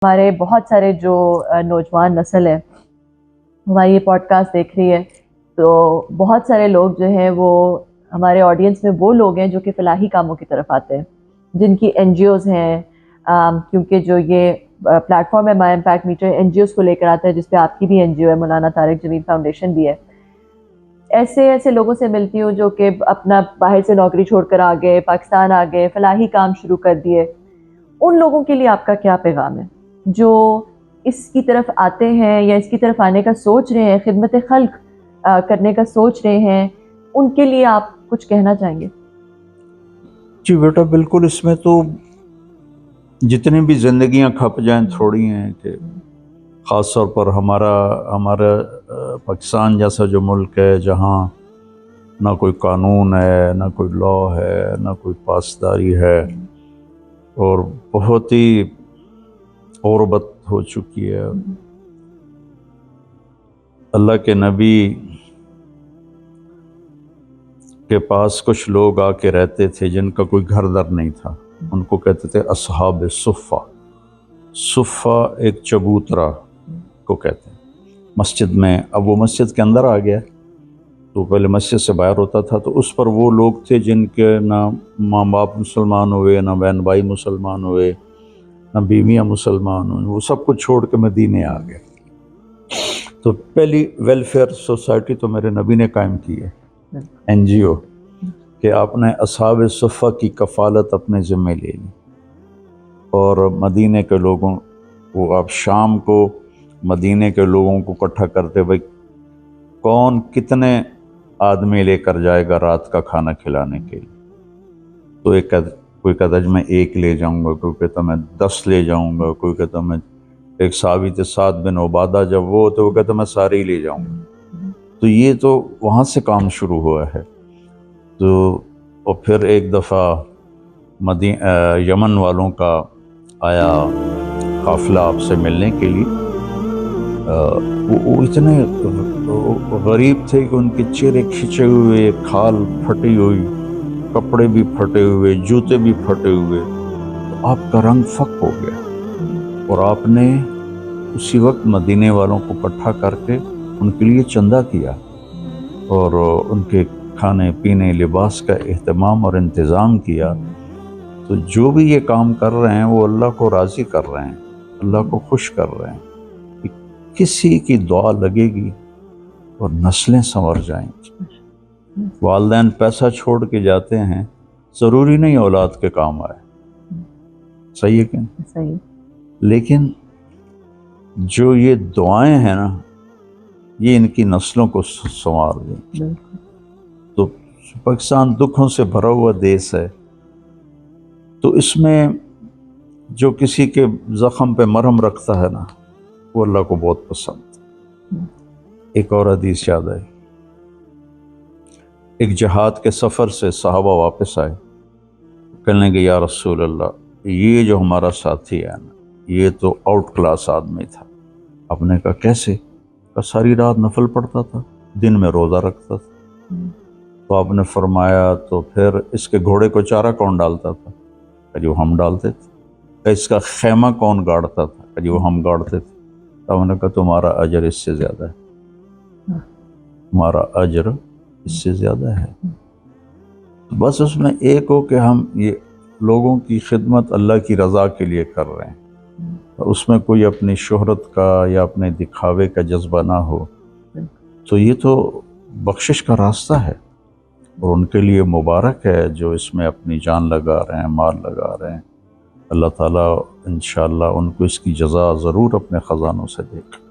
ہمارے بہت سارے جو نوجوان نسل ہے ہماری یہ پوڈ کاسٹ دیکھ رہی ہے، تو بہت سارے لوگ جو ہیں وہ ہمارے آڈینس میں وہ لوگ ہیں جو کہ فلاحی کاموں کی طرف آتے ہیں، جن کی این جی اوز ہیں، کیونکہ جو یہ پلیٹ فارم ہے My Impact Meter N G Os کو لے کر آتا ہے، جس پہ آپ کی بھی این جی او ہے، مولانا طارق جمیل فاؤنڈیشن بھی ہے۔ ایسے لوگوں سے ملتی ہوں جو کہ اپنا باہر سے نوکری چھوڑ کر آ گئے، پاکستان آ گئے، فلاحی کام شروع کر دیے۔ ان لوگوں کے لیے آپ کا کیا پیغام ہے جو اس کی طرف آتے ہیں یا اس کی طرف آنے کا سوچ رہے ہیں، خدمت خلق کرنے کا سوچ رہے ہیں، ان کے لیے آپ کچھ کہنا چاہیں گے؟ جی بیٹا بالکل، اس میں تو جتنی بھی زندگیاں کھپ جائیں تھوڑی ہیں، کہ خاص طور پر ہمارا پاکستان جیسا جو ملک ہے جہاں نہ کوئی قانون ہے، نہ کوئی لا ہے، نہ کوئی پاسداری ہے، اور بہت ہی غربت ہو چکی ہے۔ اللہ کے نبی کے پاس کچھ لوگ آ کے رہتے تھے جن کا کوئی گھر در نہیں تھا، ان کو کہتے تھے اصحاب صفہ۔ صفہ ایک چبوترا کو کہتے ہیں مسجد میں۔ اب وہ مسجد کے اندر آ گیا تو پہلے مسجد سے باہر ہوتا تھا، تو اس پر وہ لوگ تھے جن کے نہ ماں باپ مسلمان ہوئے، نہ بہن بھائی مسلمان ہوئے، نہ بیویاں مسلمان ہوئیں، وہ سب کچھ چھوڑ کے مدینے آ گئے۔ تو پہلی ویلفیئر سوسائٹی تو میرے نبی نے قائم کی ہے، این جی او، کہ آپ نے اصحاب صفہ کی کفالت اپنے ذمہ لے لی، اور مدینے کے لوگوں کو، آپ شام کو مدینے کے لوگوں کو اکٹھا کرتے، بھائی کون کتنے آدمی لے کر جائے گا رات کا کھانا کھلانے کے لیے؟ تو کوئی کہتا ہے میں 1 لے جاؤں گا، کوئی کہتا میں 10 لے جاؤں گا، کوئی کہتا میں ایک صحابی تھے سعد بن عبادہ، جب وہ تو وہ کہتا میں سارے ہی لے جاؤں گا۔ تو یہ تو وہاں سے کام شروع ہوا ہے۔ تو اور پھر ایک دفعہ یمن والوں کا آیا قافلہ آپ سے ملنے کے لیے، وہ اتنے غریب تھے کہ ان کے چہرے کھچے ہوئے، کھال پھٹی ہوئی، کپڑے بھی پھٹے ہوئے، جوتے بھی پھٹے ہوئے۔ تو آپ کا رنگ فک ہو گیا، اور آپ نے اسی وقت مدینے والوں کو اکٹھا کر کے ان کے لیے چندہ کیا، اور ان کے کھانے پینے لباس کا اہتمام اور انتظام کیا۔ تو جو بھی یہ کام کر رہے ہیں وہ اللہ کو راضی کر رہے ہیں، اللہ کو خوش کر رہے ہیں، کہ کسی کی دعا لگے گی اور نسلیں سنور جائیں گی۔ والدین پیسہ چھوڑ کے جاتے ہیں، ضروری نہیں اولاد کے کام آئے، صحیح ہے کہ نہیں؟ صحیح۔ لیکن جو یہ دعائیں ہیں نا، یہ ان کی نسلوں کو سنوار دیں۔ تو پاکستان دکھوں سے بھرا ہوا دیس ہے، تو اس میں جو کسی کے زخم پہ مرہم رکھتا ہے نا، وہ اللہ کو بہت پسند۔ ایک اور حدیث یاد آئی، ایک جہاد کے سفر سے صحابہ واپس آئے، کہنے لگے یا رسول اللہ، یہ جو ہمارا ساتھی ہے نا، یہ تو آؤٹ کلاس آدمی تھا۔ آپ نے کہا کیسے؟ کہ ساری رات نفل پڑھتا تھا، دن میں روزہ رکھتا تھا۔ تو آپ نے فرمایا تو پھر اس کے گھوڑے کو چارہ کون ڈالتا تھا؟ کہ جو ہم ڈالتے تھے۔ کہ اس کا خیمہ کون گاڑتا تھا؟ کہ جو ہم گاڑتے تھے۔ تو آپ نے کہا تمہارا اجر اس سے زیادہ ہے، تمہارا اجر اس سے زیادہ ہے۔ بس اس میں ایک ہو کہ ہم یہ لوگوں کی خدمت اللہ کی رضا کے لیے کر رہے ہیں، اس میں کوئی اپنی شہرت کا یا اپنے دکھاوے کا جذبہ نہ ہو، تو یہ تو بخشش کا راستہ ہے، اور ان کے لیے مبارک ہے جو اس میں اپنی جان لگا رہے ہیں، مال لگا رہے ہیں۔ اللہ تعالیٰ انشاءاللہ ان کو اس کی جزا ضرور اپنے خزانوں سے دے گا۔